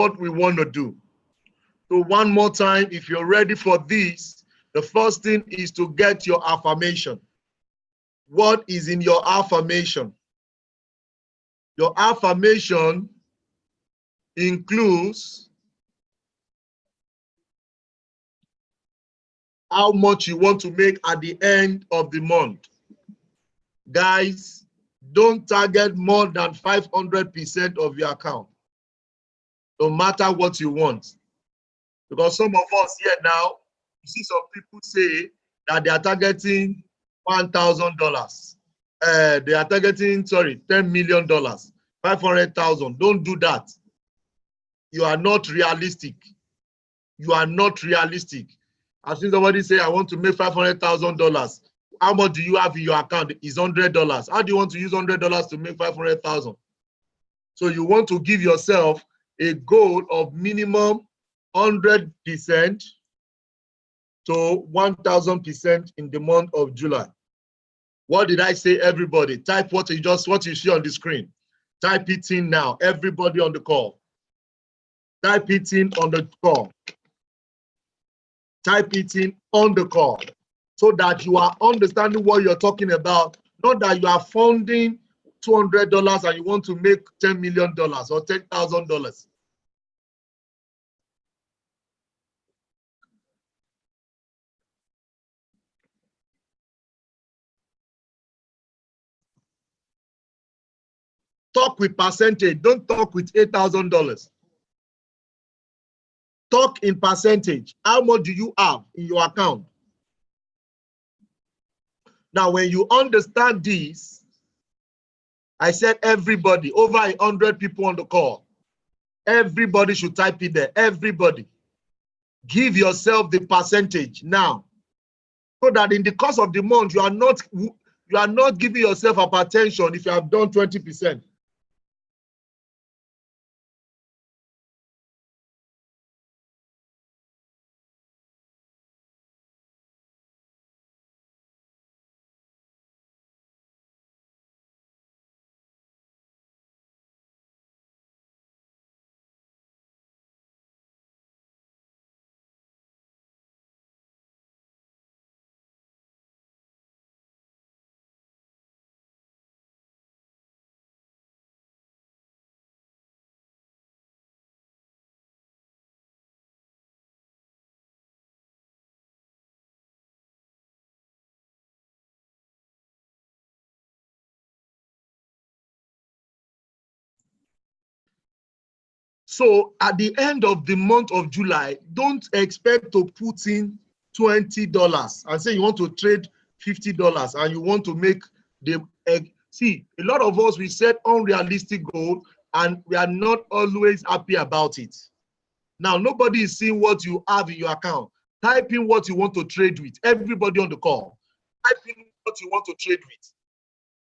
what we want to do. So one more time, if you're ready for this, the first thing is to get your affirmation. What is in your affirmation? Your affirmation includes how much you want to make at the end of the month. Guys, don't target more than 500% of your account, no matter what you want. Because some of us here now, you see some people say that they are targeting $1,000. They are targeting, $10 million, 500,000. Don't do that. You are not realistic. You are not realistic. I've seen somebody say, I want to make $500,000. How much do you have in your account? Is $100. How do you want to use $100 to make 500,000? So you want to give yourself a goal of minimum 100% to 1,000% in the month of July. What did I say, everybody? Type what you see on the screen. Type it in now, everybody on the call. Type it in on the call. Type it in on the call so that you are understanding what you're talking about, not that you are funding $200 and you want to make $10 million or $10,000. Talk with percentage. Don't talk with $8,000. Talk in percentage. How much do you have in your account? Now, when you understand this, I said everybody, over 100 people on the call, everybody should type it there. Everybody. Give yourself the percentage now, so that in the course of the month, you are not giving yourself hypertension if you have done 20%. So at the end of the month of July, don't expect to put in $20 and say you want to trade $50 and you want to make the egg. See, a lot of us, we set unrealistic goals and we are not always happy about it. Now, nobody is seeing what you have in your account. Type in what you want to trade with. Everybody on the call. Type in what you want to trade with.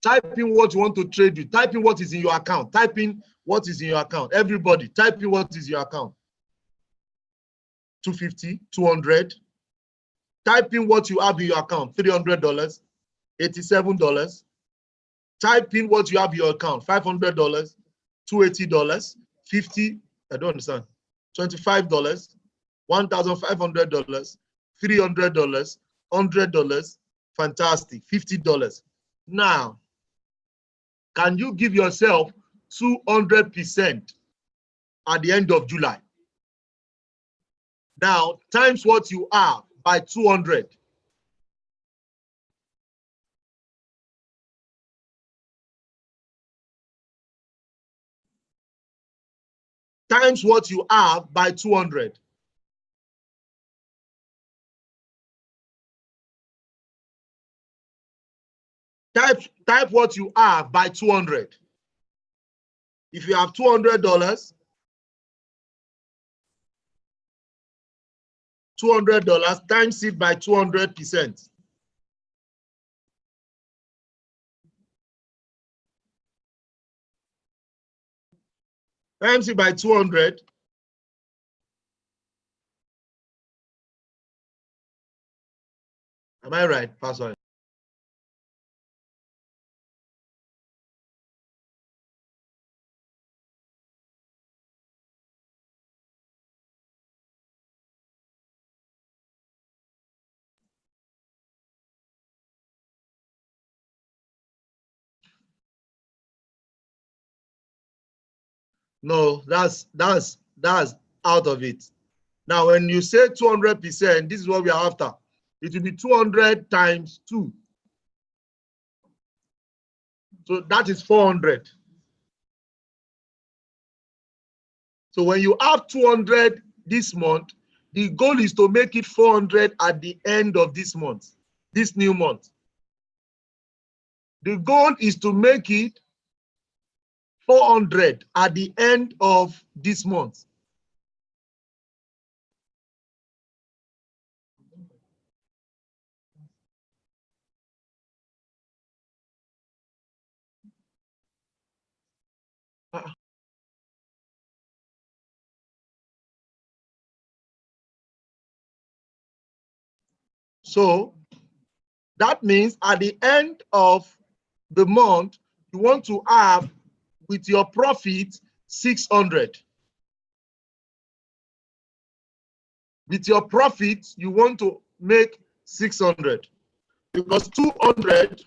Type in what you want to trade with. Type in what is in your account. Type in what is in your account. Everybody, type in what is your account. 250, 200. Type in what you have in your account. $300, $87. Type in what you have in your account. $500, $280, 50. I don't understand. $25, $1,500, $300, $100. Fantastic. $50. Now, can you give yourself 200% at the end of July? Now, times what you have by 200. Times what you have by 200. Type what you have by 200. If you have $200, $200 times it by 200%. Times it by 200. Am I right, Pastor? No, that's out of it. Now, when you say 200%, this is what we are after. It will be 200 times 2. So that is 400. So when you have 200 this month, the goal is to make it 400 at the end of this month, this new month. The goal is to make it 400 at the end of this month. So that means at the end of the month, you want to have with your profit 600. With your profit, you want to make 600 because $200,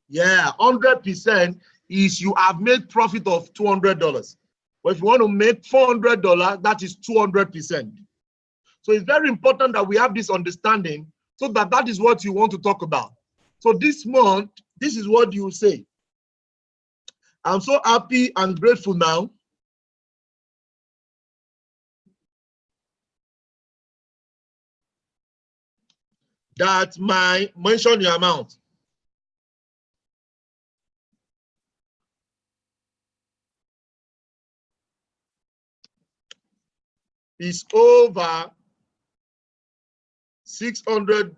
yeah, 100% is you have made profit of $200. But if you want to make $400, that is 200%. So it's very important that we have this understanding so that that is what you want to talk about. So this month, this is what you say. I'm so happy and grateful now that mention your amount. Is over $600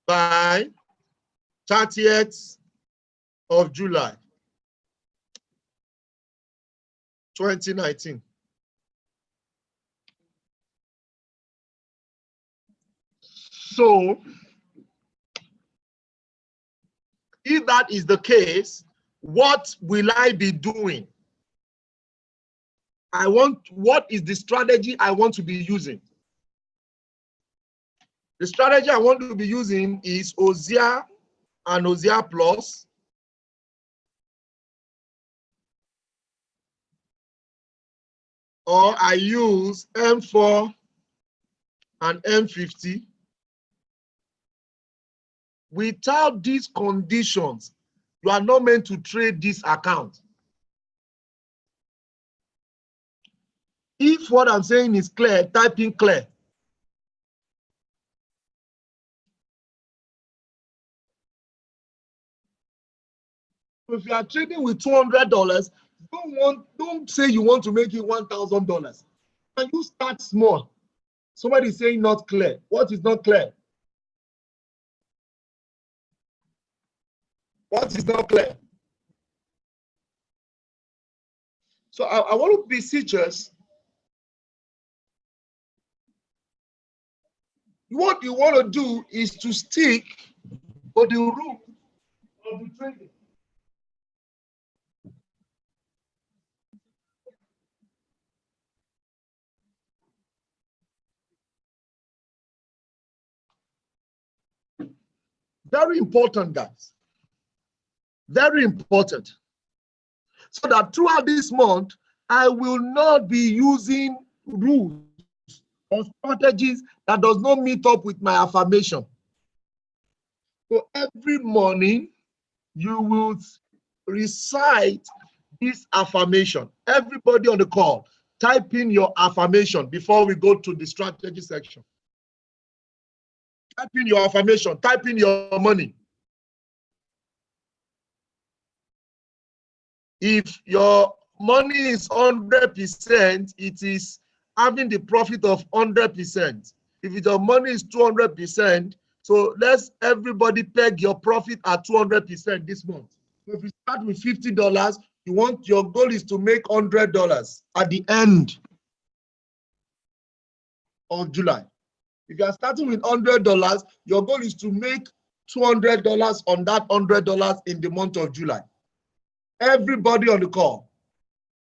by 30th of July, 2019. So if that is the case, what will I be doing? What is the strategy I want to be using? The strategy I want to be using is Hosea and Hosea Plus. Or I use M4 and M50. Without these conditions, you are not meant to trade this account. If what I'm saying is clear, type in clear. If you are trading with $200, don't say you want to make it $1,000. Can you start small? Somebody is saying not clear. What is not clear? What is not clear? So I want to beseech us. What you want to do is to stick to the rule of the trading. Very important, guys. Very important. So that throughout this month, I will not be using rules or strategies that does not meet up with my affirmation. So every morning, you will recite this affirmation. Everybody on the call, type in your affirmation before we go to the strategy section. Type in your affirmation, type in your money. If your money is 100%, it is having the profit of 100%. If your money is 200%, so let's everybody peg your profit at 200% this month. So if you start with $50, your goal is to make $100 at the end of July. If you are starting with $100, your goal is to make $200 on that $100 in the month of July. Everybody on the call,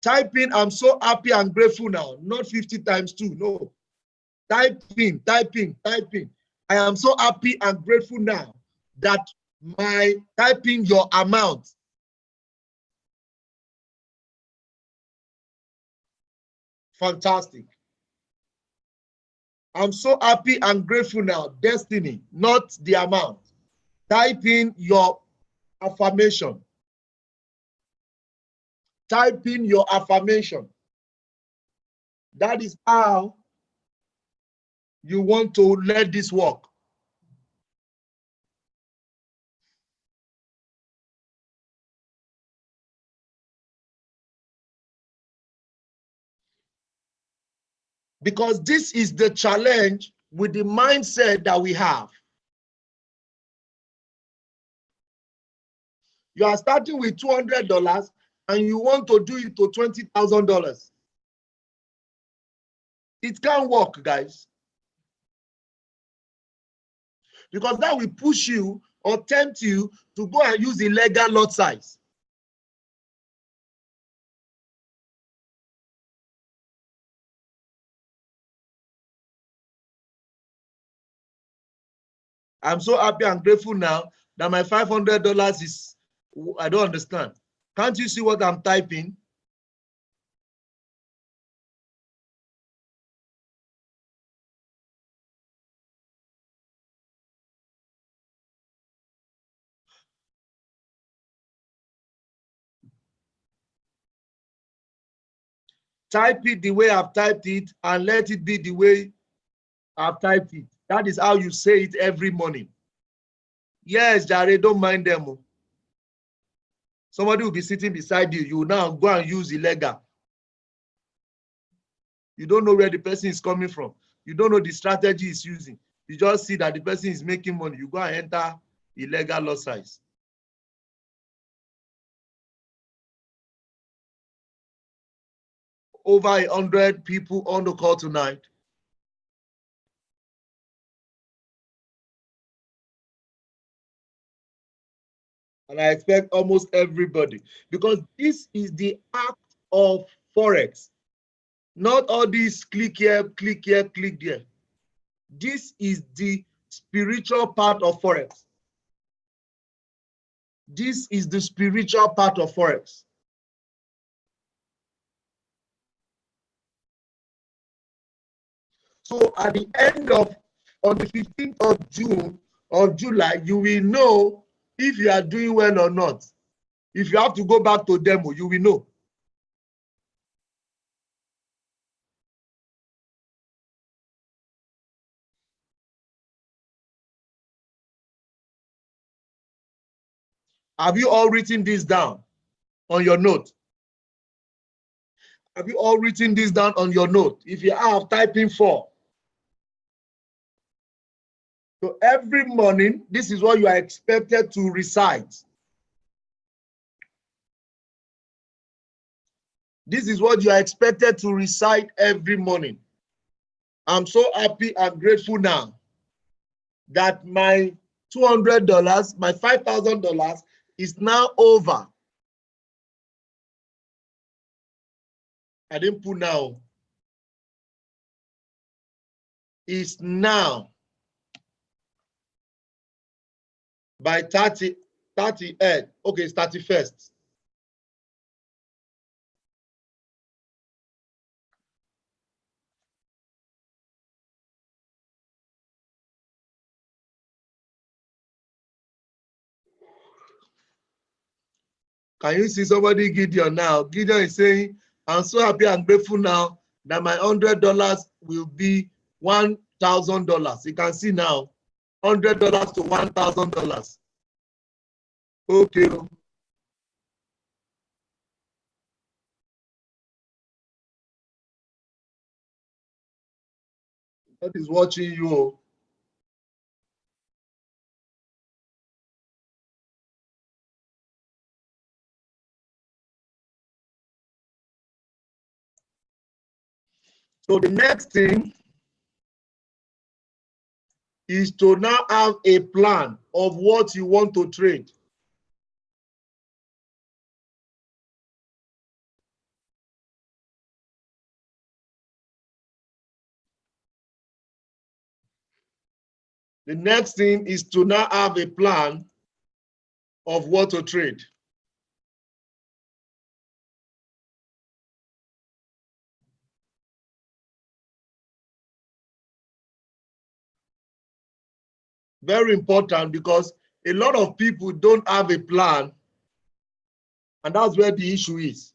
type in, I'm so happy and grateful now, not 50 times 2, no. Type in. I am so happy and grateful now that my typing your amount. Fantastic. I'm so happy and grateful now. Destiny, not the amount. Type in your affirmation. Type in your affirmation. That is how you want to let this work. Because this is the challenge with the mindset that we have. You are starting with $200 and you want to do it to $20,000. It can't work, guys. Because that will push you or tempt you to go and use illegal lot size. I'm so happy and grateful now that my $500 is, I don't understand. Can't you see what I'm typing? Type it the way I've typed it and let it be the way I've typed it. That is how you say it every morning. Yes, Jared, don't mind them. Somebody will be sitting beside you. You will now go and use illegal. You don't know where the person is coming from. You don't know the strategy he's using. You just see that the person is making money. You go and enter illegal lot size. Over 100 people on the call tonight. And I expect almost everybody, because this is the act of Forex. Not all these click here, click here, click there. This is the spiritual part of Forex. This is the spiritual part of Forex. So at the end of, on the 15th of June or July, you will know if you are doing well or not. If you have to go back to demo, you will know. Have you all written this down on your note? Have you all written this down on your note? If you have, type in 4. So every morning, this is what you are expected to recite. This is what you are expected to recite every morning. I'm so happy and grateful now that my $200, my $5,000 is now over. I didn't put now. It's now by 38. Okay, it's 31st. Can you see somebody, Gideon, now? Gideon is saying, I'm so happy and grateful now that my $100 will be $1,000. You can see now, $100 to $1,000. Okay. That is watching you. So the next thing is to now have a plan of what you want to trade. The next thing is to now have a plan of what to trade. Very important, because a lot of people don't have a plan, and that's where the issue is.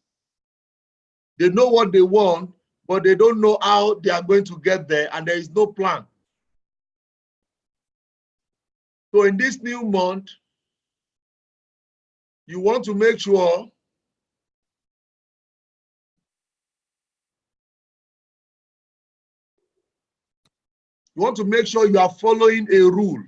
They know what they want, but they don't know how they are going to get there, and there is no plan. So in this new month, you want to make sure you are following a rule.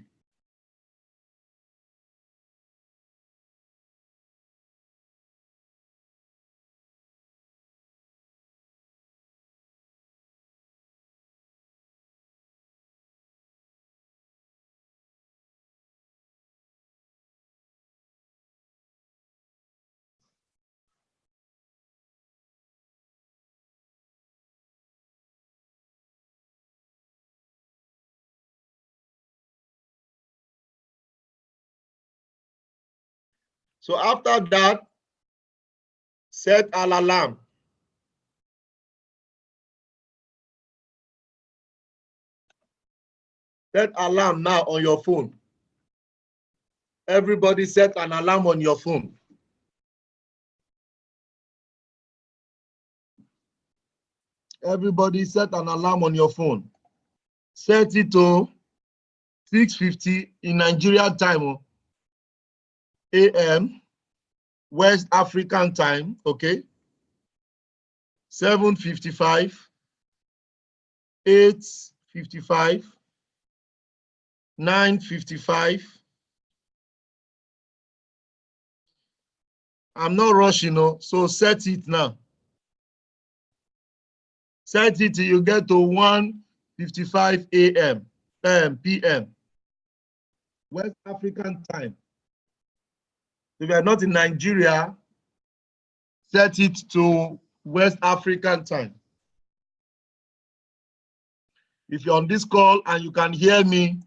So after that, set an alarm. Set alarm now on your phone. Everybody set an alarm on your phone. Everybody set an alarm on your phone. Set it to 6:50 in Nigeria time, AM, West African time, okay? 7:55, 8:55, 9:55. I'm not rushing, so set it now. Set it till you get to 1:55 AM, PM, West African time. If you're not in Nigeria, set it to West African time. If you're on this call and you can hear me,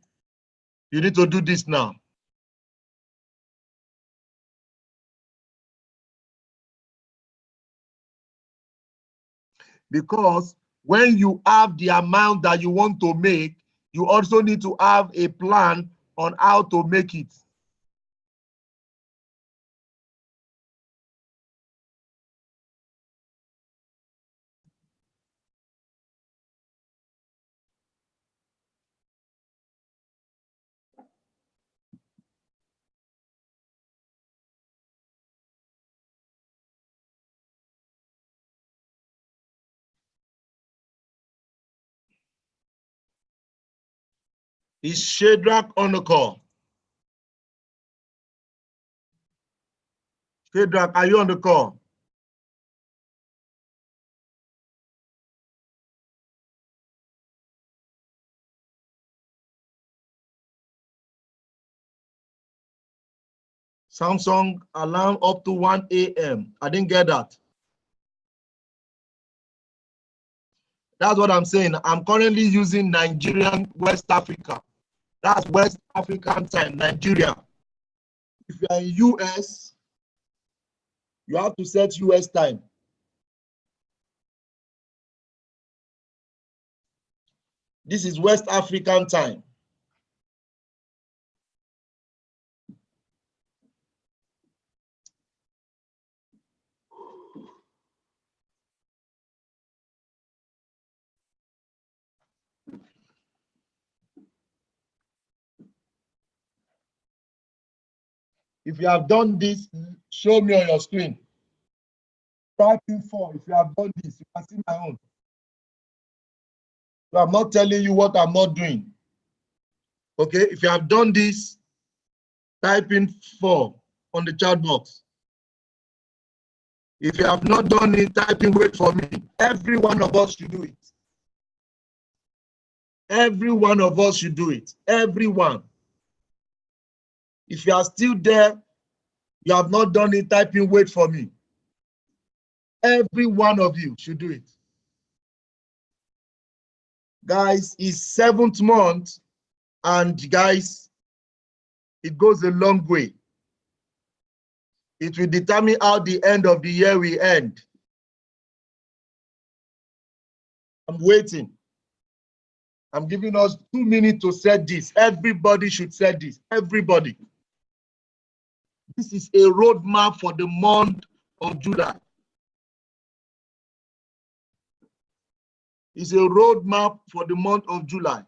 you need to do this now. Because when you have the amount that you want to make, you also need to have a plan on how to make it. Is Shadrach on the call? Shadrach, are you on the call? Samsung alarm up to 1 AM. I didn't get that. That's what I'm saying. I'm currently using Nigerian West Africa. That's West African time, Nigeria. If you are in US, you have to set US time. This is West African time. If you have done this, show me on your screen. Type in 4. If you have done this, you can see my own. So I'm not telling you what I'm not doing. Okay, if you have done this, type in 4 on the chat box. If you have not done it, type in wait for me. Every one of us should do it. Every one of us should do it. Everyone. If you are still there, you have not done it, type in wait for me. Every one of you should do it. Guys, it's 7th month And guys, it goes a long way. It will determine how the end of the year will end. I'm waiting. I'm giving us 2 minutes to set this. Everybody should set this. Everybody. This is a roadmap for the month of July. It's a roadmap for the month of July.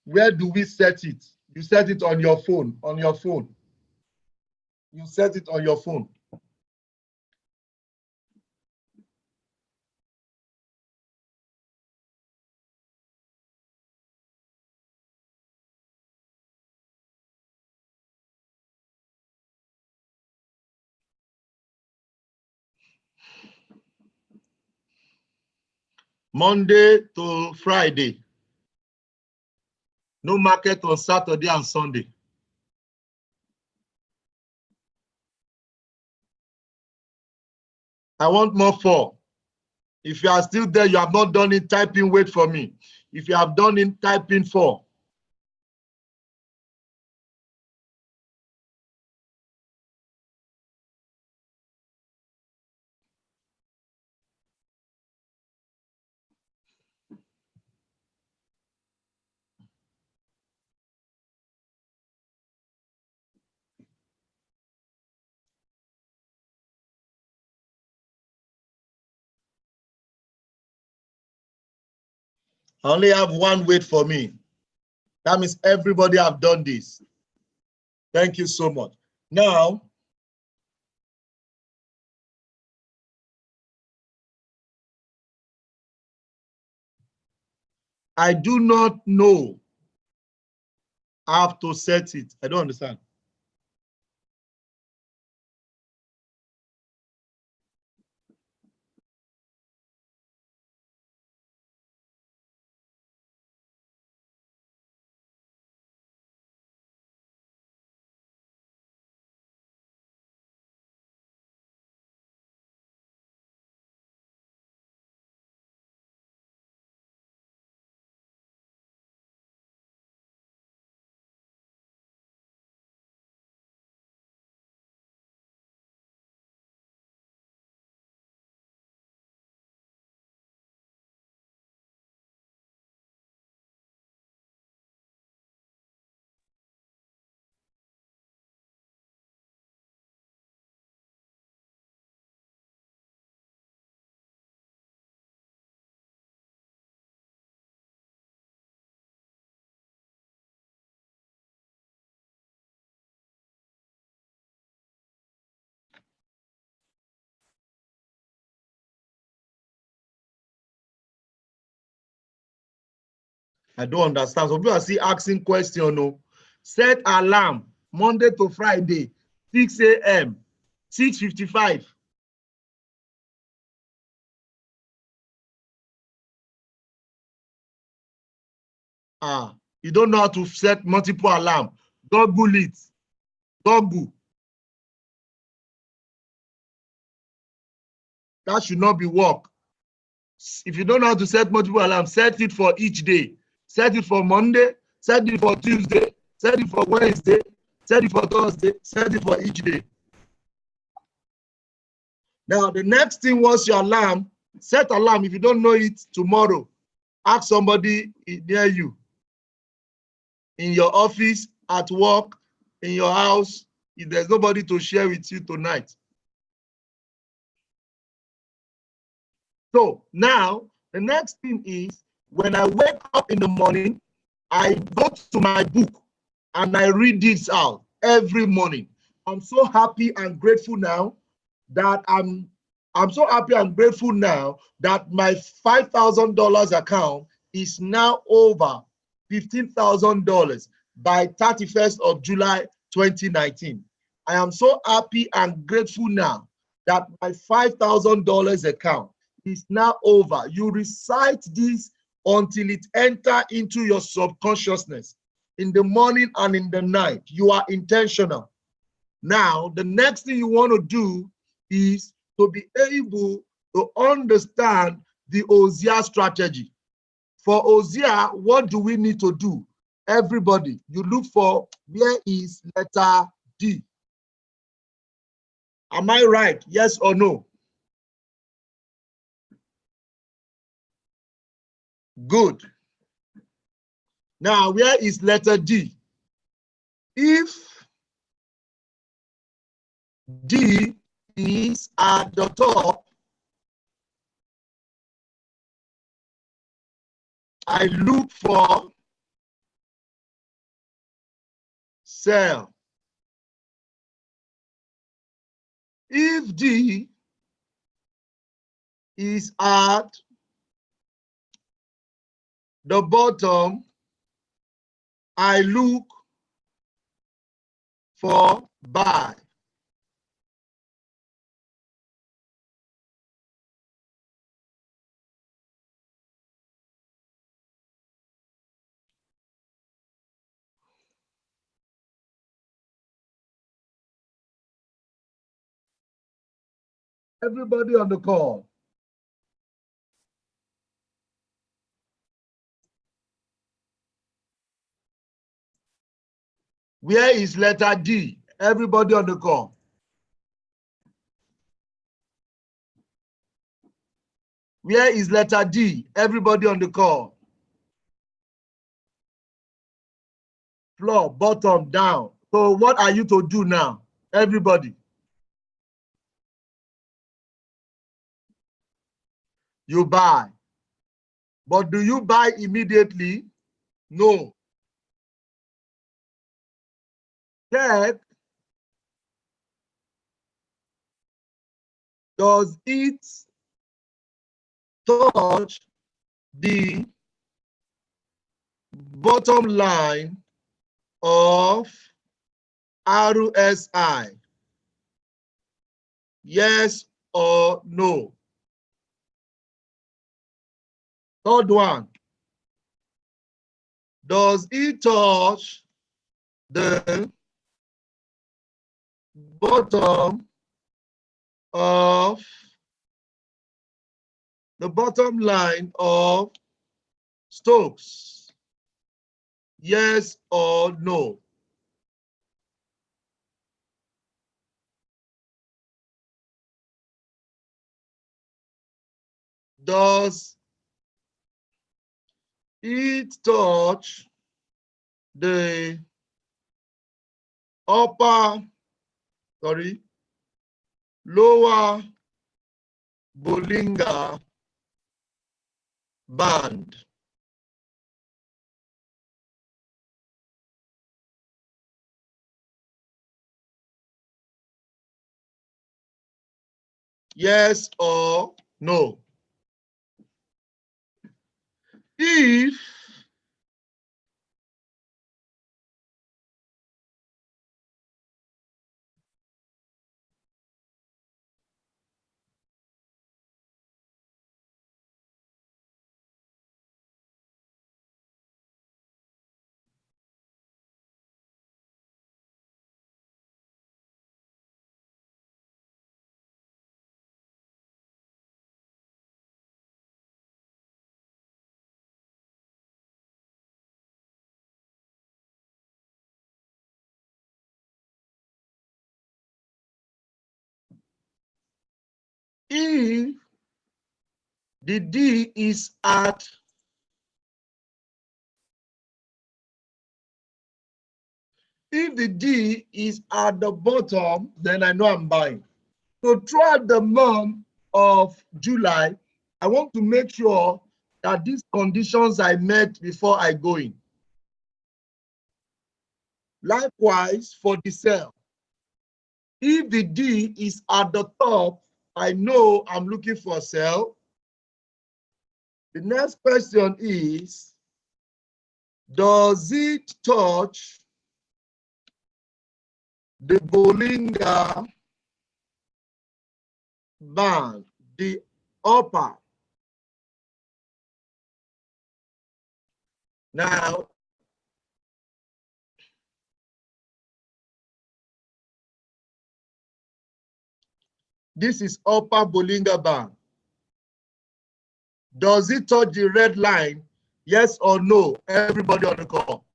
Where do we set it? You set it on your phone, on your phone. You set it on your phone. Monday to Friday. No market on Saturday and Sunday. I want more 4. If you are still there, you have not done it, type in, wait for me. If you have done it, type in 4. I only have 1 wait for me. That means everybody have done this. Thank you so much. Now, I do not know how to set it. I don't understand. I don't understand. So people are still asking questions. No, set alarm Monday to Friday, 6 a.m., 6:55. You don't know how to set multiple alarm. Google it. Google. That should not be work. If you don't know how to set multiple alarms, set it for each day. Set it for Monday, set it for Tuesday, set it for Wednesday, set it for Thursday, set it for each day. Now, the next thing was your alarm. Set alarm. If you don't know it tomorrow, ask somebody near you. In your office, at work, in your house, if there's nobody to share with you tonight. So now, the next thing is, when I wake up in the morning, I go to my book and I read this out every morning. I'm so happy and grateful now that I'm so happy and grateful now that my $5,000 account is now over $15,000 by 31st of July 2019. I am so happy and grateful now that my $5,000 account is now over. You recite this until it enters into your subconsciousness in the morning and in the night. You are intentional. Now, the next thing you want to do is to be able to understand the Hosea strategy. For Hosea, what do we need to do? Everybody, you look for where is letter D. Am I right? Yes or no? Good. Now, where is letter D? If D is at the top, I look for sell. If D is at the bottom, I look for buy. Everybody on the call. Where is letter D? Everybody on the call. Where is letter D? Everybody on the call. Floor, bottom, down. So what are you to do now? Everybody. You buy. But do you buy immediately? No. Check. Does it touch the bottom line of RSI? Yes or no? Third one. Does it touch the bottom of the bottom line of Stokes? Yes or no? Does it touch the lower Bollinger Band? Yes or no? If the D is at the bottom, then I know I'm buying. So throughout the month of July, I want to make sure that these conditions I met before I go in. Likewise, for the sell, if the D is at the top, I know I'm looking for a sell. The next question is, does it touch the Bollinger Band, the upper? Now, This is upper Bollinger Band. Does it touch the red line? Yes or no? Everybody on the call.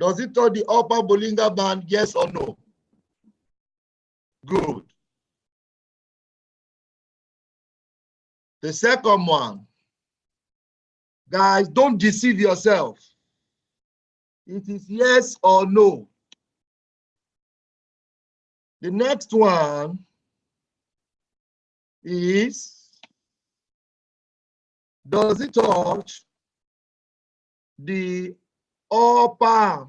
Does it touch the upper Bollinger Band? Yes or no? Good. The second one. Guys, don't deceive yourself. It is yes or no. The next one is, does it touch the upper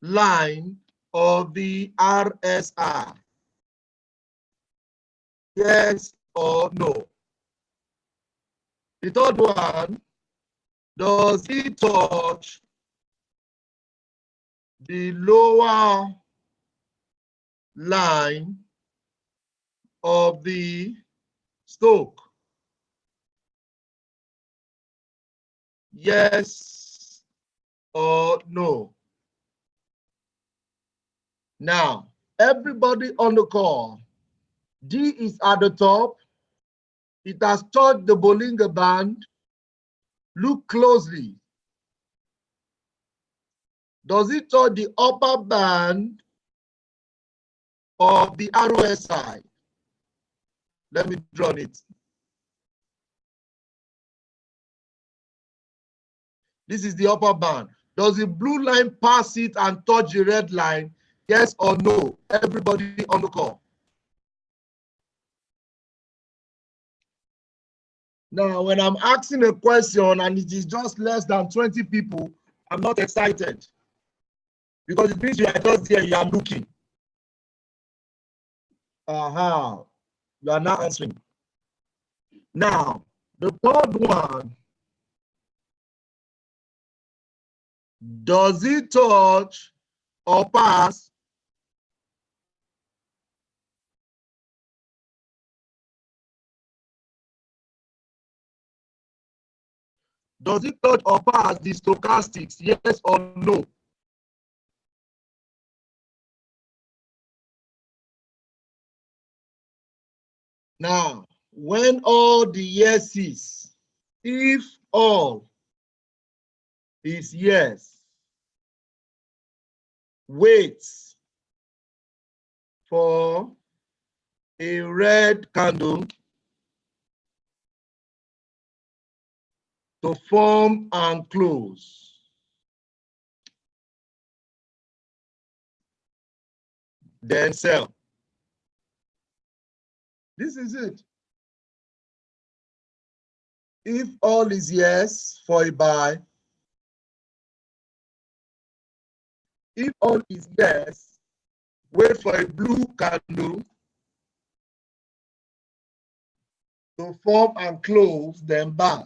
line of the RSI? Yes or no? The third one, does it touch the lower line of the Stochn? Yes or no? Now, everybody on the call, D is at the top. It has touched the Bollinger Band. Look closely. Does it touch the upper band of the RSI? Let me draw it. This is the upper band. Does the blue line pass it and touch the red line? Yes or no? Everybody on the call. Now, when I'm asking a question and it is just less than 20 people, I'm not excited. Because it means you are just there, you are looking. Aha, you are not answering. Now, the third one, does it touch or pass does it touch or pass the stochastics? Yes or no? Now, when all the yeses, if all is yes, wait for a red candle to form and close. Then sell. This is it. If all is yes for a buy, if all is yes, wait for a blue candle to form and close, then buy.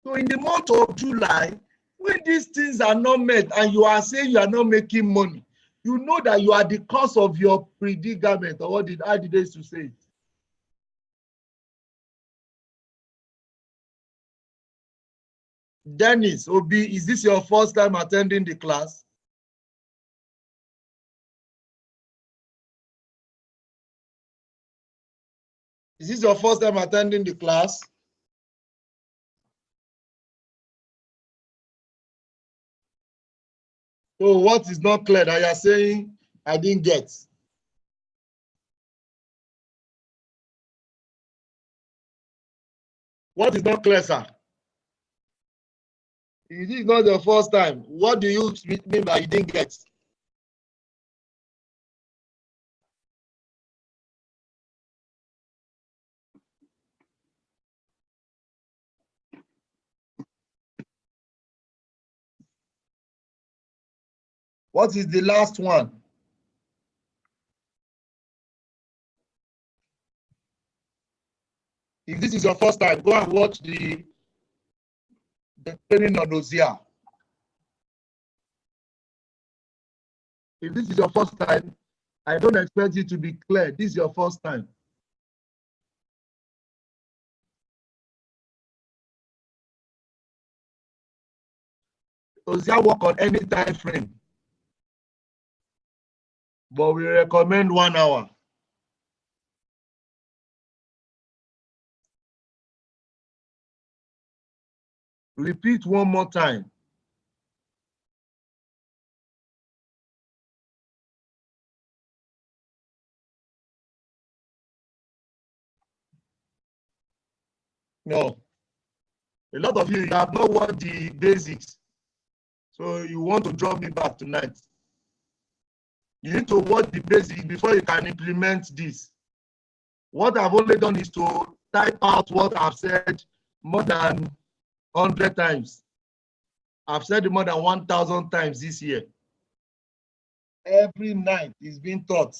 So in the month of July, when these things are not met and you are saying you are not making money, you know that you are the cause of your predicament, or what did I did to say? Dennis Obi, is this your first time attending the class? Is this your first time attending the class? So what is not clear that you are saying I didn't get? What is not clear, sir? It is not the first time. What do you mean by you didn't get? What is the last one? If this is your first time, go and watch the training on OSIA. If this is your first time, I don't expect you to be clear. This is your first time. Ozia work on any time frame, but we recommend 1 hour. Repeat one more time. No. A lot of you have not watched the basics. So you want to drop me back tonight. You need to watch the basics before you can implement this. What I've only done is to type out what I've said more than 100 times. I've said it more than 1,000 times this year. Every night is being taught.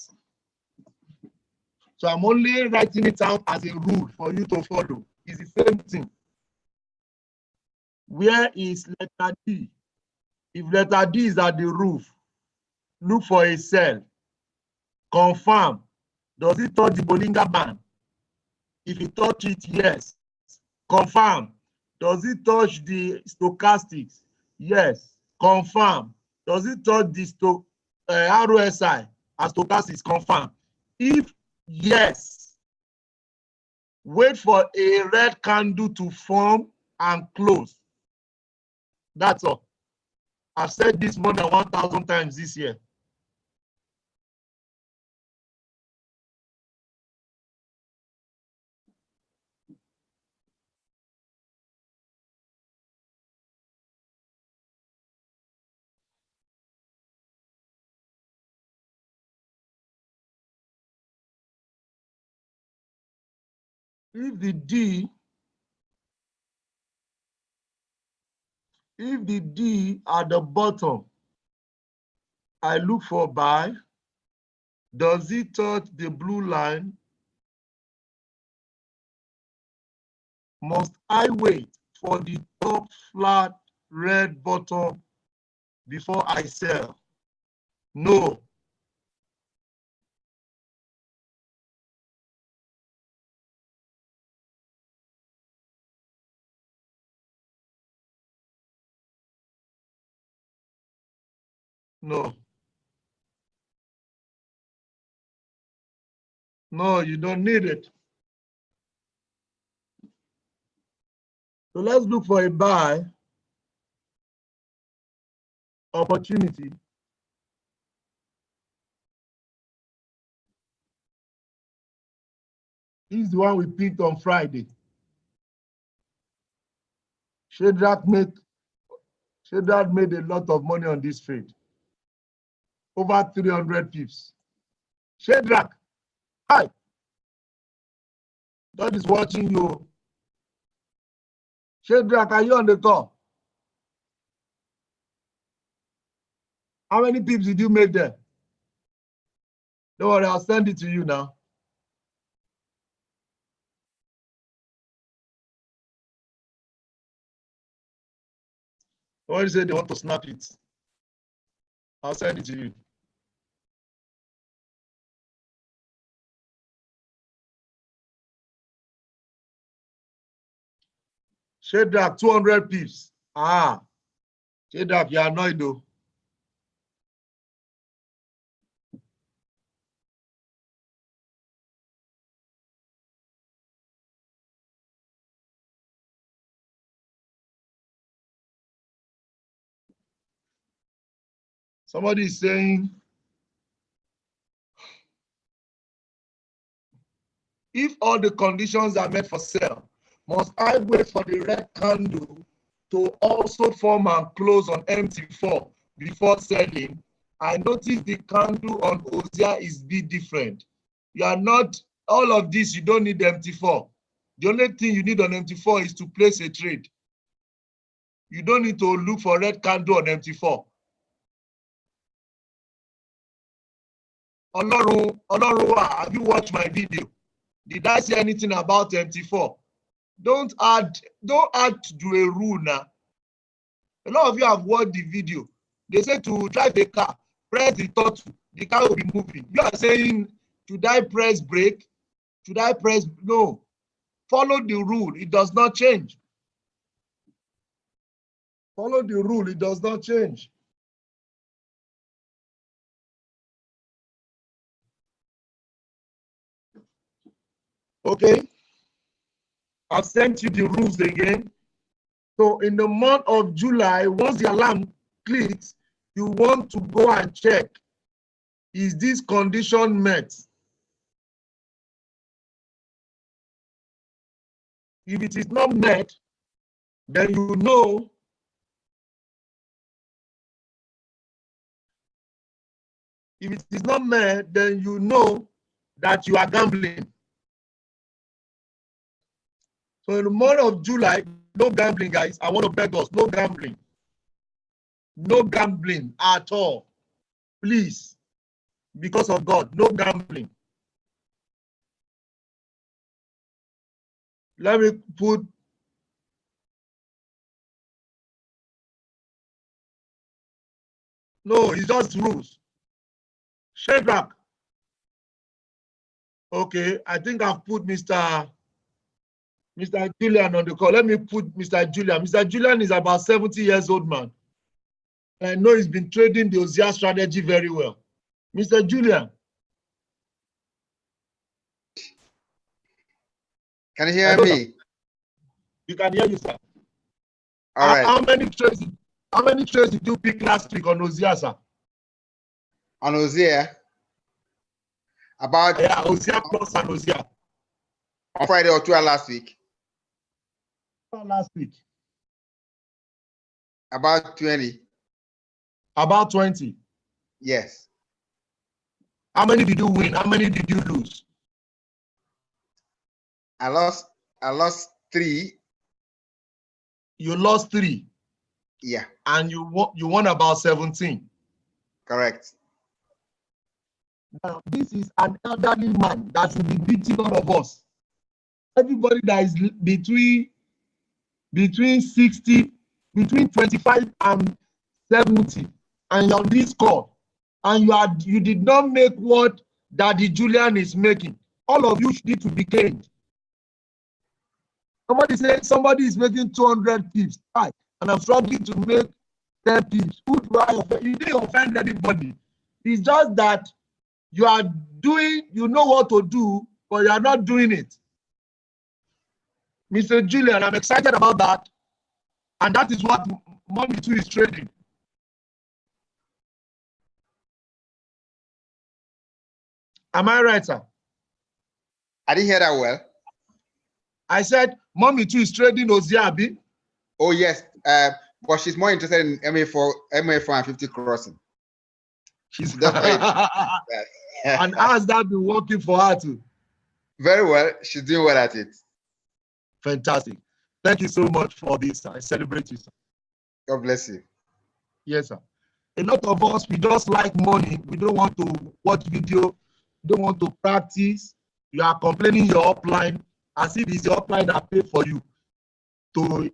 So I'm only writing it out as a rule for you to follow. It's the same thing. Where is letter D? If letter D is at the roof, look for a cell. Confirm. Does it touch the Bollinger Band? If it touch it, yes. Confirm. Does it touch the stochastics? Yes. Confirm. Does it touch the RSI as stochastics? Confirm. If yes, wait for a red candle to form and close. That's all. I've said this more than 1,000 times this year. If the D at the bottom, I look for buy. Does it touch the blue line? Must I wait for the top flat red bottom before I sell? No. No. No, you don't need it. So let's look for a buy opportunity. This is the one we picked on Friday. Shadrach made a lot of money on this trade. Over 300 pips. Shadrach, hi. God is watching you. Shadrach, are you on the call? How many pips did you make there? Don't worry, I'll send it to you now. Somebody said they want to snap it. I'll send it to you. Shadrach, 200 pips. Ah, Shadrach, you're annoyed though. Somebody is saying, if all the conditions are met for sale, must I wait for the red candle to also form and close on MT4 before selling? I noticed the candle on Ozia is bit different. You are not, all of this, you don't need MT4. The only thing you need on MT4 is to place a trade. You don't need to look for red candle on MT4. Olorunwa, have you watched my video? Did I say anything about MT4? Don't add to a rule now. A lot of you have watched the video. They say to drive a car, press the throttle, the car will be moving. You are saying, should I press brake? Should I press? No. Follow the rule. It does not change. Follow the rule, it does not change. Okay, I've sent you the rules again. So in the month of July, once the alarm clicks, you want to go and check, is this condition met? If it is not met, then you know if it is not met, then you know that you are gambling. So in the month of July, no gambling, guys. I want to beg us, no gambling. No gambling at all. Please, because of God, no gambling. Let me put no, it's just rules. Shadrach. Okay, I think I've put Mr. Julian on the call. Let me put Mr. Julian. Mr. Julian is about 70 years old man. I know he's been trading the OZIA strategy very well. Mr. Julian. Can you hear me? You can hear you, sir. All right. How many trades did you pick last week on OZIA, sir? On OZIA? About OZIA plus and OZIA. On Friday or 2 last week? Last week. About 20. About 20? Yes. How many did you win? How many did you lose? I lost 3. You lost 3? Yeah. And you won about 17? Correct. Now, this is an elderly man that should be beating all of us. Everybody that is between 60, between 25 and 70, and you're on this call, and you did not make what Daddy Julian is making. All of you need to be caned. Somebody said somebody is making 200 pips, and I'm struggling to make 10 pips. Who do I offend? You didn't offend anybody. It's just that you are doing, you know what to do, but you are not doing it. Mr. Julian, I'm excited about that. And that is what Mommy 2 is trading. Am I right, sir? I didn't hear that well. I said Mommy 2 is trading OZIA. Oh, yes. But she's more interested in MA4 and 50 crossing. She's And how has that been working for her too? Very well. She's doing well at it. Fantastic. Thank you so much for this. I celebrate you, sir. God bless you. Yes, sir. A lot of us, we just like money. We don't want to watch video. Don't want to practice. You are complaining your upline as if it's your upline that pay for you.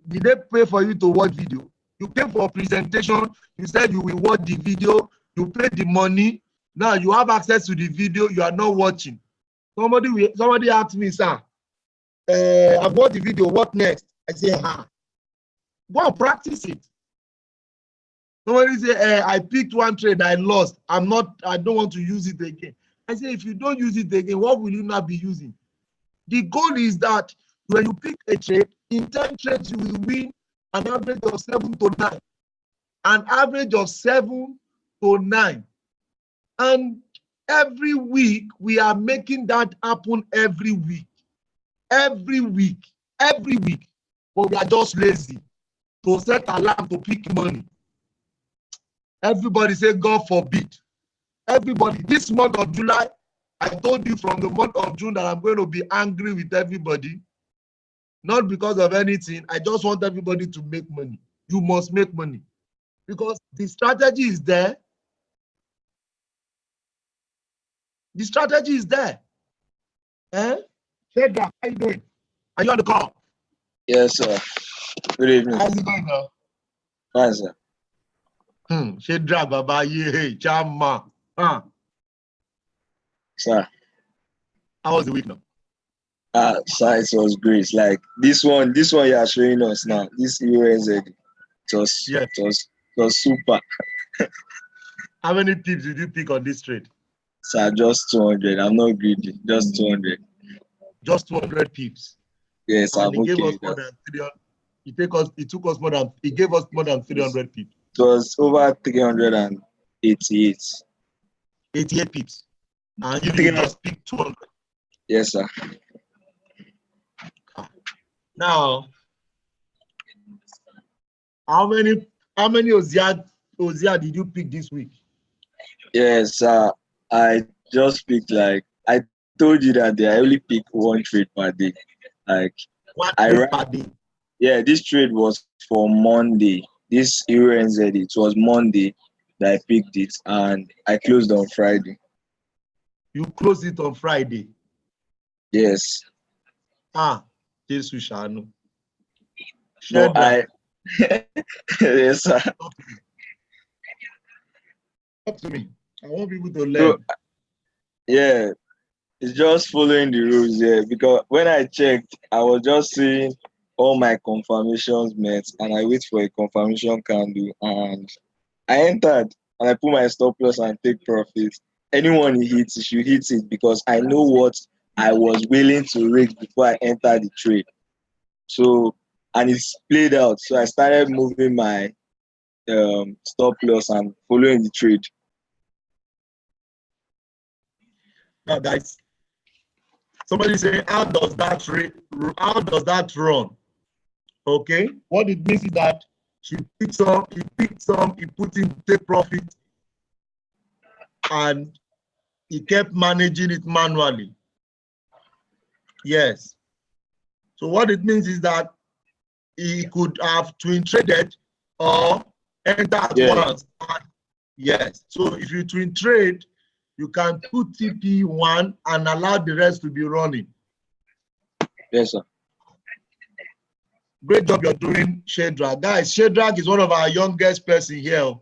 Did they pay for you to watch video? You pay for a presentation. You said you will watch the video. You pay the money. Now you have access to the video. You are not watching. Somebody asked me, sir, I've watched the video. What next? I say, go and practice it. Somebody say, I picked one trade, I lost. I don't want to use it again. I say, if you don't use it again, what will you not be using? The goal is that when you pick a trade, in 10 trades, you will win an average of 7 to 9. An average of 7 to 9. And every week, we are making that happen every week. Every week. But we are just lazy to set alarm to pick money. Everybody say, God forbid. Everybody, this month of July, I told you from the month of June that I'm going to be angry with everybody. Not because of anything. I just want everybody to make money. You must make money. Because the strategy is there. The strategy is there. Shadrach, how you doing? Are you on the call? Yes, sir. Good evening. How's it going now? Fine, sir. Shadrach, Baba, yeah, Chama. Sir. How was the week now? Sir, it was great. Like this one you are showing us now, this USZ. Yes. it was super. How many pips did you pick on this trade? Sir, just 200. I'm not greedy. Just 200. Just 200 pips. Yes, And I'm he gave okay us with more that. than 300. He took us more than, he gave us more than 300 pips. It was over 388. 88 pips. And you 300. just picked 200. Yes, sir. Now, how many Ozia did you pick this week? Yes, sir. I just picked like I told you that day. I only pick one trade per day. Like One I trade ran. per day. Yeah, this trade was for Monday. This Euro NZ, it was Monday that I picked it, and I closed on Friday. You close it on Friday. Yes. Jesus Shanu. But Shedra, yes, sir. talk to me. I want people to So learn. yeah, it's just following the rules. Yeah, because when I checked, I was just seeing all my confirmations met, and I wait for a confirmation candle, and I entered, and I put my stop loss and take profit. Anyone he hits, he should hit it because I know what I was willing to risk before I entered the trade. So, and it's played out. So I started moving my stop loss and following the trade. Now, guys, somebody say, how does that run? Okay. What it means is that he picked some, he put in take profit, and he kept managing it manually. Yes. So what it means is that he could have twin traded or enter at once. Yes. So if you twin trade, you can put TP1 and allow the rest to be running. Yes, sir. Great job you're doing, Shedrack. Guys, Shedrack is one of our youngest person here.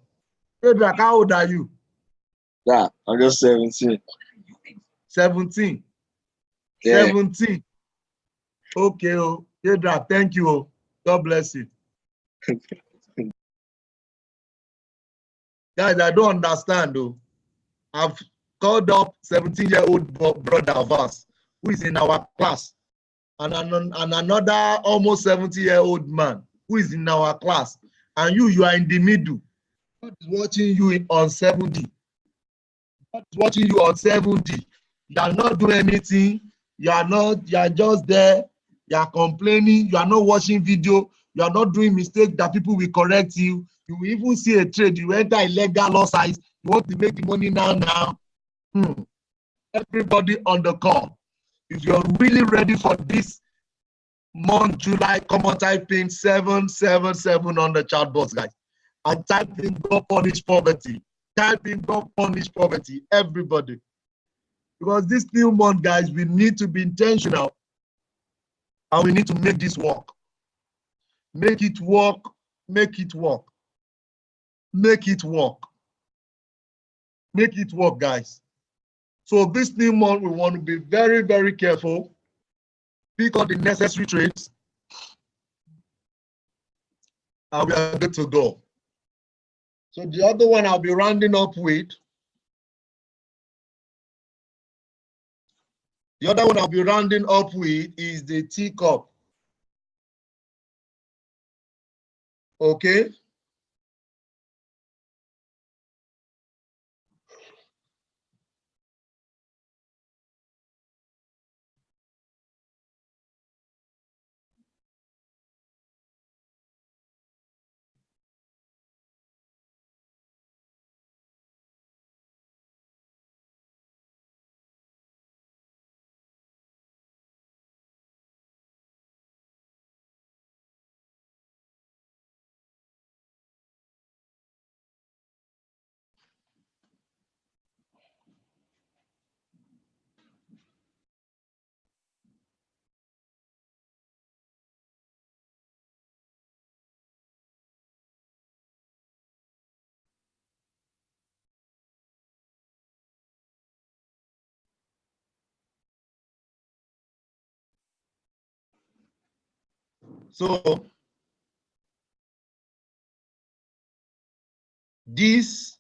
Shedrack, how old are you? Yeah, I'm just 17. 17. Yeah. 17. Okay, Shedrack, thank you. God bless you. Guys, I don't understand though. I've called up 17-year-old brother of us who is in our class, and another almost 70-year-old man who is in our class, and you are in the middle. God is watching you on 70. God is watching you on 70. You are not doing anything. You are just there. You are complaining. You are not watching video. You are not doing mistakes that people will correct you. You will even see a trade. You enter illegal law size. You want to make the money now. Everybody on the call, if you're really ready for this month, July, come on, type in 777 on the chat box, guys. And type in God punish poverty. Type in God punish poverty, everybody. Because this new month, guys, we need to be intentional and we need to make this work. Make it work, make it work. Make it work. Make it work, guys. So this new month, we want to be very, very careful. Pick up the necessary trades, and we are good to go. So the other one I'll be rounding up with, is the teacup. Okay. So This,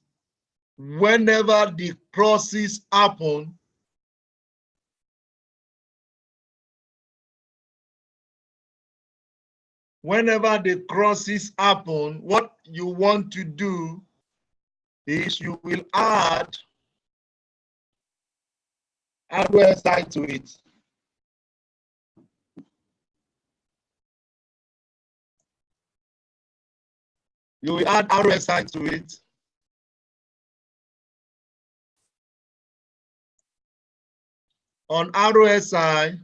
whenever the crosses happen, what you want to do is you will add RSI to it. You will add RSI to it. On RSI,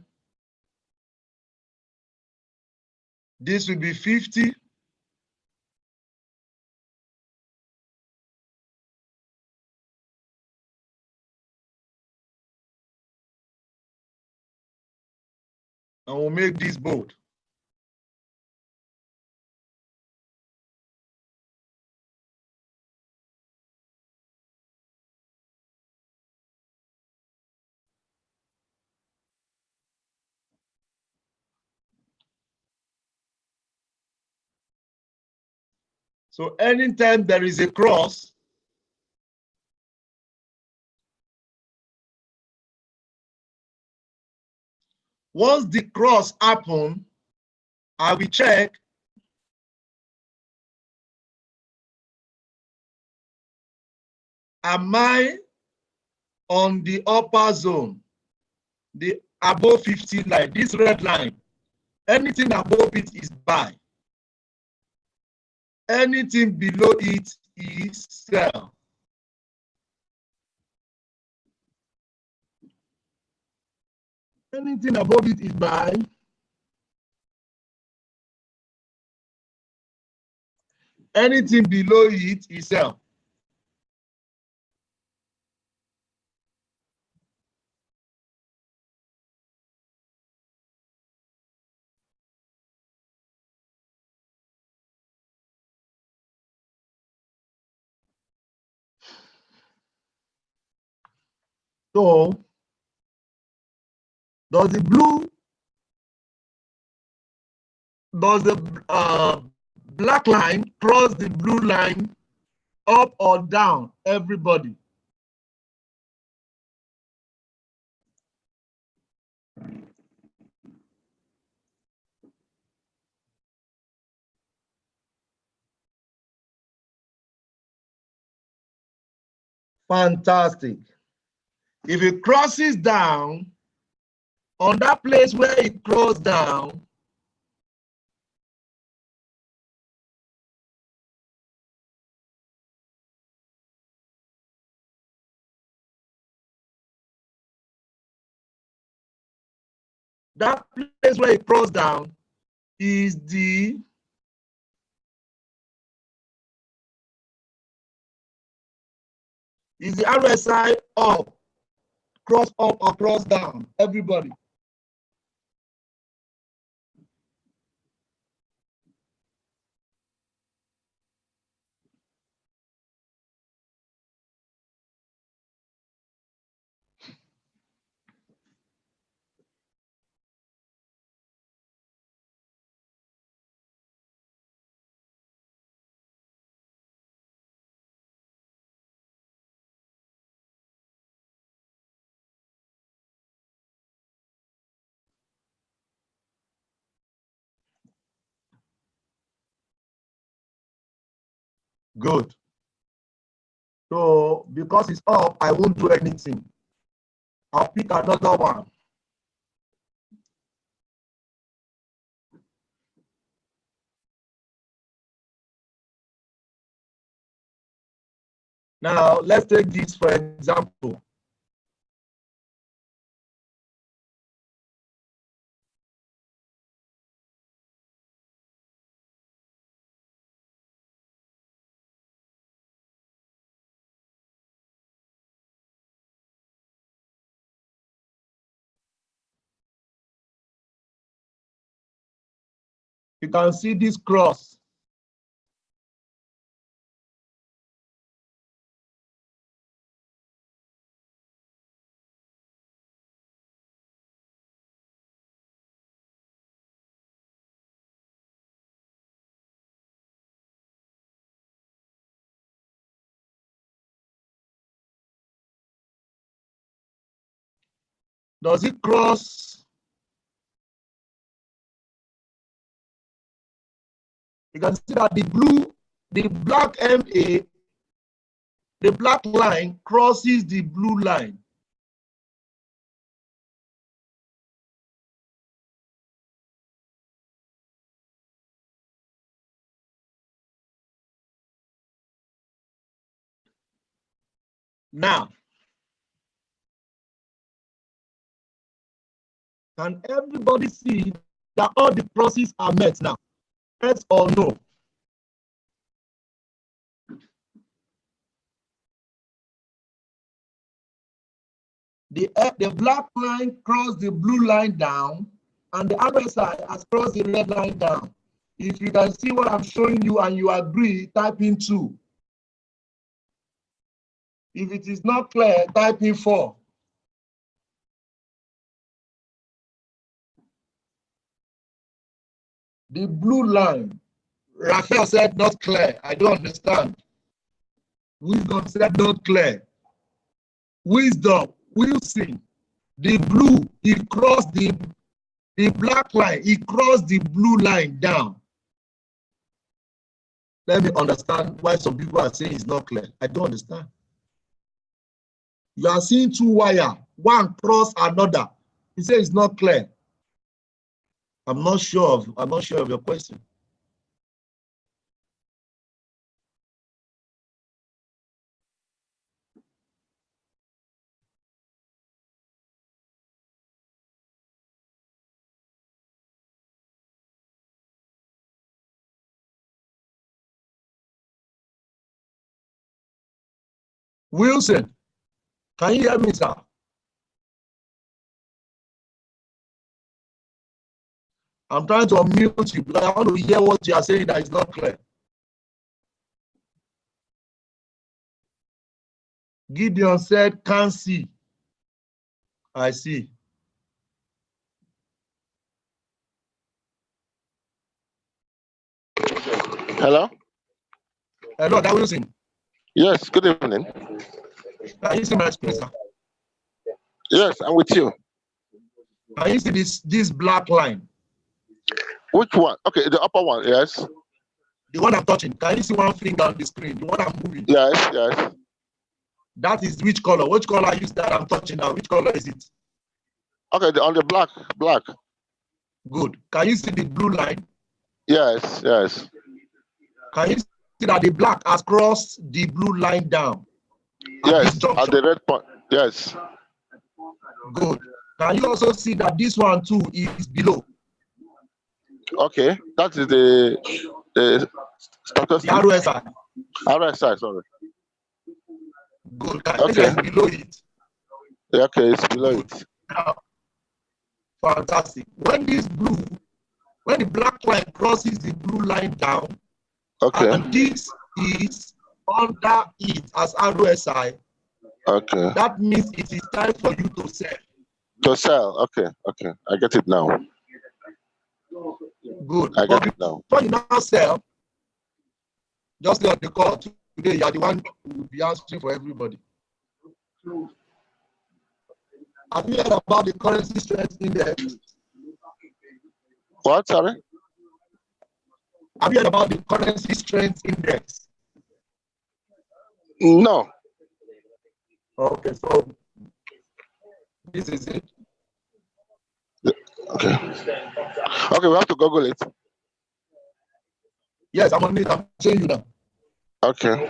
this will be 50. And we'll make this bold. So anytime there is a cross, once the cross happens, I will check am I on the upper zone, the above 50 line, this red line. Anything above it is buy. Anything below it is sell. Anything above it is buy. Anything below it is sell. So, does the black line cross the blue line up or down, everybody? Fantastic. If it crosses down, on that place where it crosses down, that place where it crosses down is the RSI up, cross up or cross down, everybody. Good. So because it's up, I won't do anything. I'll pick another one. Now, let's take this for example. You can see this cross. Does it cross? You can see that the black MA, the black line crosses the blue line. Now, can everybody see that all the crosses are met now? Yes or no? The black line crossed the blue line down, and the other side has crossed the red line down. If you can see what I'm showing you and you agree, type in 2. If it is not clear, type in 4. The blue line, Raphael said not clear. I don't understand. Wisdom said not clear. Wisdom, Wilson, the blue, it crossed the black line, it crossed the blue line down. Let me understand why some people are saying it's not clear. I don't understand. You are seeing 2 wires, one cross another. You say it's not clear. I'm not sure of your question. Wilson, can you hear me, sir? I'm trying to unmute you, but I want to hear what you are saying that is not clear. Gideon said, can't see. I see. Hello? Hello, that Wilson. Yes, good evening. Can you see my screen, sir? Yes, I'm with you. Can you see this black line? Which one? Okay, the upper one, yes. The one I'm touching. Can you see one finger on the screen? The one I'm moving? Yes, yes. That is which color? Which color is that I'm touching now? Which color is it? Okay, on the black. Good. Can you see the blue line? Yes, yes. Can you see that the black has crossed the blue line down? Yes, at the red point. Yes. Good. Can you also see that this one too is below? Okay, that is the status. The RSI. RSI, sorry. Good. Can you see it's below it? Okay, it's below it. Now, fantastic. When the black line crosses the blue line down, okay, and this is under it as RSI, okay, that means it is time for you to sell. To sell, okay, I get it now. Good. I get it now. Before you now sell, just stay on the call today. You are the one who will be answering for everybody. Have you heard about the currency strength index? What, sorry? Have you heard about the currency strength index? No. Okay, so this is it. Okay, we have to Google it. Yes, I'm on it. I'm showing you now. Okay.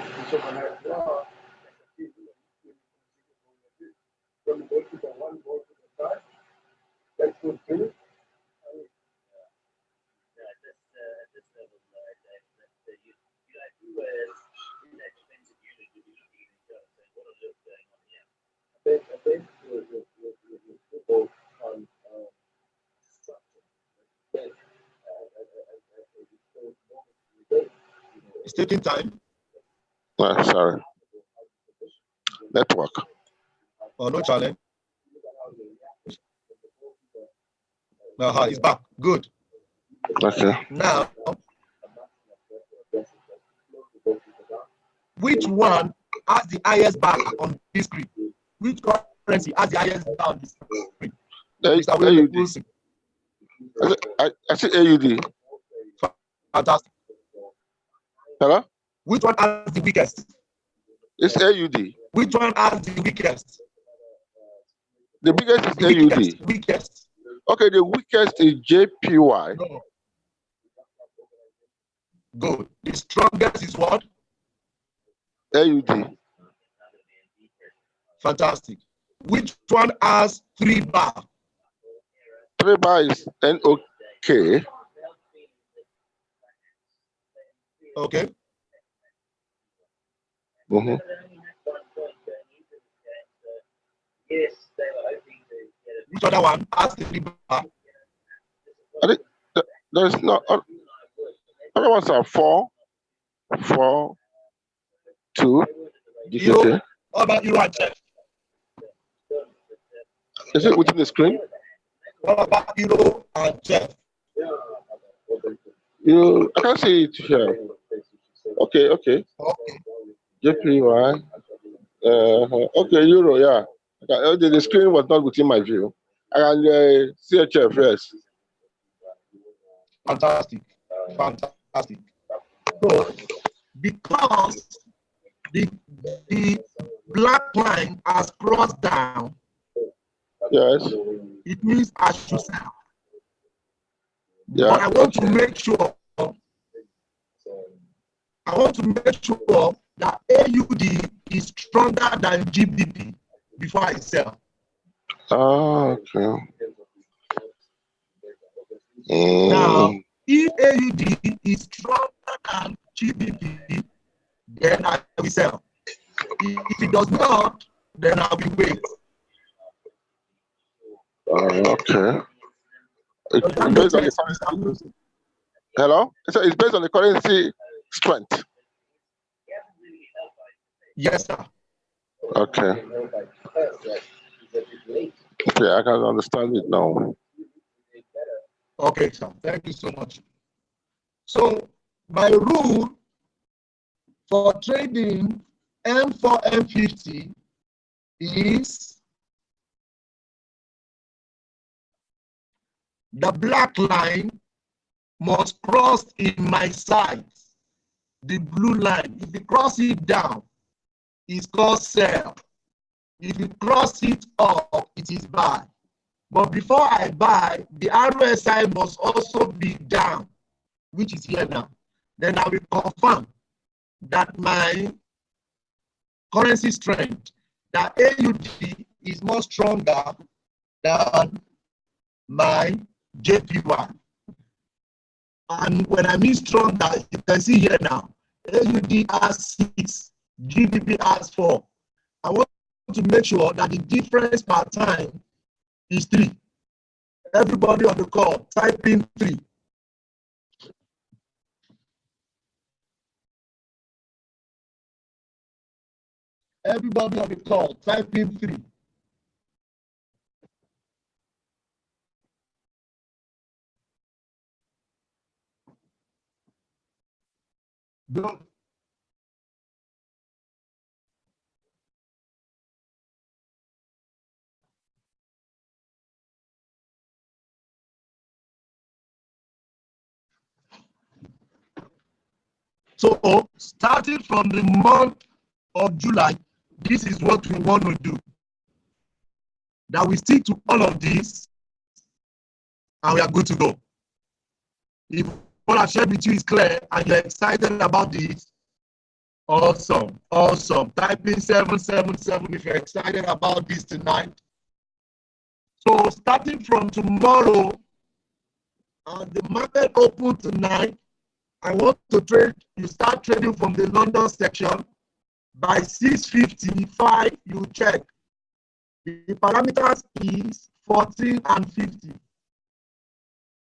It's taking time. Sorry. Network. Oh, no challenge. It's back. Good. Okay. Now, which one has the highest bar on this screen? Which currency has the highest bar on this screen? Mr. William AUD. Wilson. I see AUD. Fantastic. Hello? Which one has the weakest? It's AUD. Which one has the weakest? The biggest is The AUD. weakest. Okay, the weakest is JPY. No. Good. The strongest is what? AUD. Fantastic. Which one has 3 bar? 3 bar is NOK. Okay. Mm-hmm. Which other one has 3 bar? I think there's no other ones are 4, 4, 2. Euro. How about Euro and Chef? Is it within the screen? What about Euro and Chef? I can't see it here. Okay. Okay. JPY. Okay, Euro, yeah. Okay, the screen was not within my view. And CHF, yes. Fantastic. Fantastic. So, because the black line has crossed down, Yes. it means I should sell. Yeah. But I want to make sure. That AUD is stronger than GBP before I sell. Okay. Now, if AUD is stronger than GBP, then I will sell. If it does not, then I will wait. Okay. It's based on the currency. Hello? So it's based on the currency strength. Yes, sir. Okay. Okay, I can understand it now. Okay, sir. Thank you so much. So, my rule for trading M4, M50 is the black line must cross in my sides, the blue line. If you cross it down, it's called sell. If you cross it up, it is buy. But before I buy, the RSI must also be down, which is here now. Then I will confirm that my currency strength, that AUD is more stronger than my JPY. And when I mean stronger, you can see here now, AUD has 6, GBP has 4. I want to make sure that the difference per time is 3. Everybody on the call, type in 3. Everybody on the call, type in 3. Don't. So, starting from the month of July, this is what we want to do. That we stick to all of this, and we are good to go. If what I've shared with you is clear and you're excited about this, awesome, awesome. Type in 777 if you're excited about this tonight. So, starting from tomorrow, the market open tonight. I want to trade, you start trading from the London section. By 6:55, you check. The parameters is 14 and 50.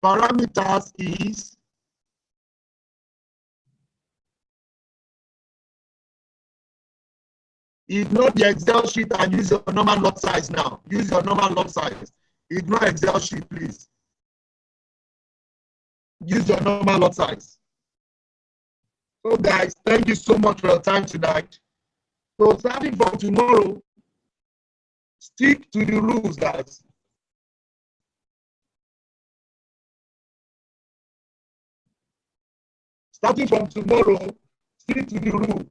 Parameters is ignore the Excel sheet and use your normal lot size now. Use your normal lot size. Ignore Excel sheet, please. Use your normal lot size. So guys, thank you so much for your time tonight. So starting from tomorrow, stick to the rules, guys. Starting from tomorrow, stick to the rules.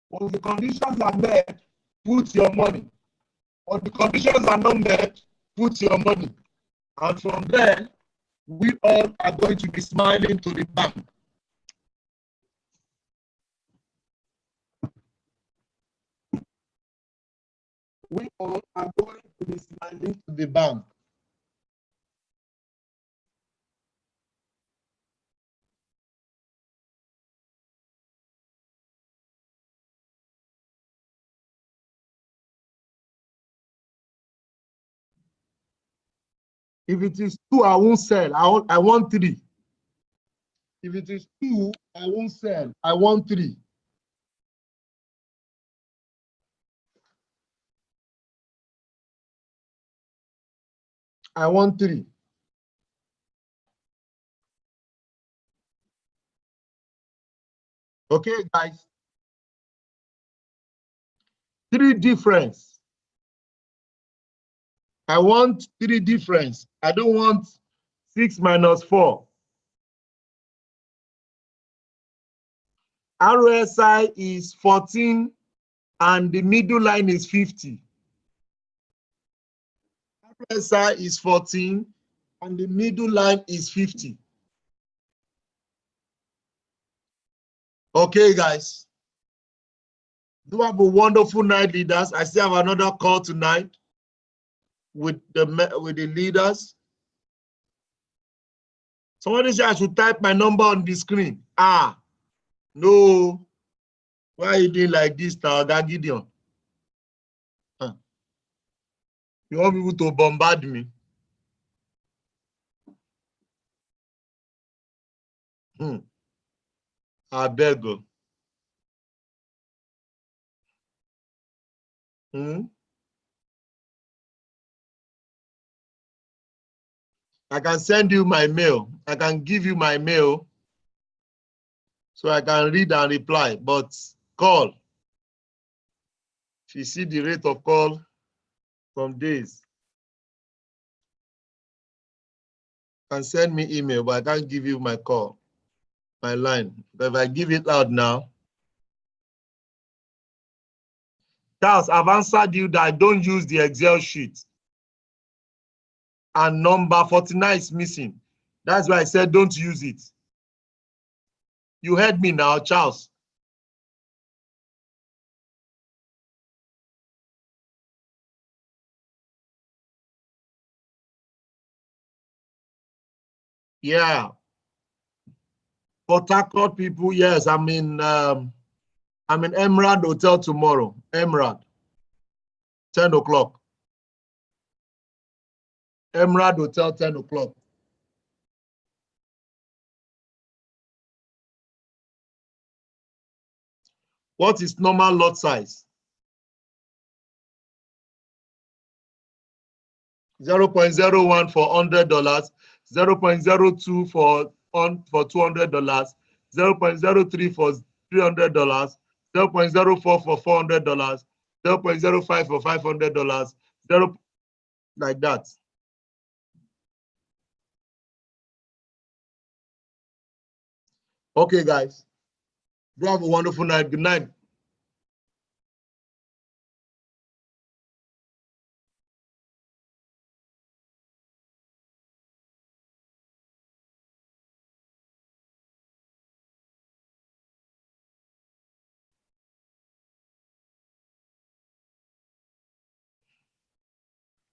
When the conditions are met, put your money. When the conditions are not met, put your money. And from there, we all are going to be smiling to the bank. We all are going to be smiling to the bank. If it is 2, I won't sell. I want 3. If it is 2, I won't sell. I want 3. I want 3. Okay, guys. 3 difference. I want 3 difference. I don't want 6 minus 4. RSI is 14 and the middle line is 50. RSI is 14 and the middle line is 50. Okay, guys. Do have a wonderful night, leaders. I still have another call tonight with the leaders. Somebody said I should type my number on the screen. Ah, no. Why are you doing like this now, Gideon? Huh. You want people to bombard me? I beg you. I can send you my mail. I can give you my mail so I can read and reply, but call. If you see the rate of call from days, you can send me email, but I can't give you my call, my line. But if I give it out now, Charles, I've answered you that I don't use the Excel sheet. And number 49 is missing. That's why I said don't use it. You heard me now, Charles. Yeah. Port Harcourt people, yes, I'm in Emerald Hotel tomorrow. Emerald, 10 o'clock. Emerald Hotel, 10 o'clock. What is normal lot size? 0.01 for $100, 0.02 for $200, 0.03 for $300, 0.04 for $400, 0.05 for $500, 0 like that. Okay, guys. You have a wonderful night. Good night.